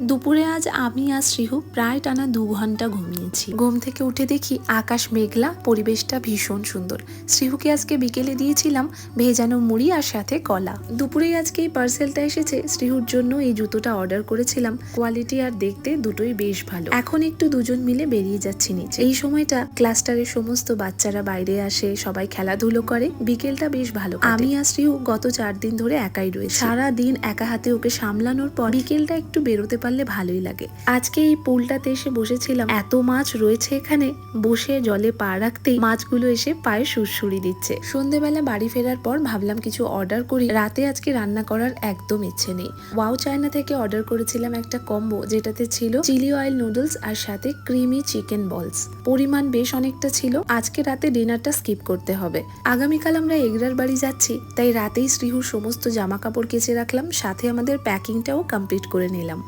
দুপুরে আজ আমি আর শ্রীহু প্রায় টানা 2 ঘন্টা ঘুমিয়েছি। ঘুম থেকে উঠে দেখি আকাশ মেঘলা, পরিবেশটা ভীষণ সুন্দর। শ্রীহুকে আজকে বিকেলে দিয়েছিলাম ভেজানো মুড়ি আর সাথে কলা। দুপুরেই আজকে এই পার্সেলটা এসেছে। শ্রীহুর জন্য এই জুতোটা অর্ডার করেছিলাম। কোয়ালিটি আর দেখতে দুটোই বেশ ভালো। এখন একটু দুজন মিলে বেরিয়ে যাচ্ছি নিচে। এই সময়টা ক্লাস্টারের সমস্ত বাচ্চারা বাইরে আসে, সবাই খেলাধুলো করে। বিকেলটা বেশ ভালো। আমি আর শ্রীহু গত 4 দিন ধরে একাই রয়েছে। সারা দিন একা হাতে ওকে সামলানোর পর বিকেলটা একটু বেরোতে পারলে ভালোই লাগে। আজকে এই পুলটাতে এসে বসেছিলাম। এত মাছ রয়েছে এখানে, বসে জলে পা রাখতেই মাছগুলো এসে পায়ে সুরসুরি দিচ্ছে। সন্ধ্যেবেলা বাড়ি ফেরার পর ভাবলাম কিছু অর্ডার করি। রাতে আজকে রান্না করার একদম ইচ্ছে নেই। ওয়াও চায়না থেকে অর্ডার করেছিলাম একটা কম্বো, যেটাতে ছিল চিলি অয়েল নুডলস আর সাথে ক্রিমি চিকেন বলস। পরিমাণ বেশ অনেকটা ছিল। আজকে রাতে ডিনারটা স্কিপ করতে হবে। আগামীকাল আমরা এগরার বাড়ি যাচ্ছি, তাই রাতেই শ্রীহুর সমস্ত জামা কাপড় কেচে রাখলাম, সাথে আমাদের প্যাকিংটাও কমপ্লিট করে নিলাম।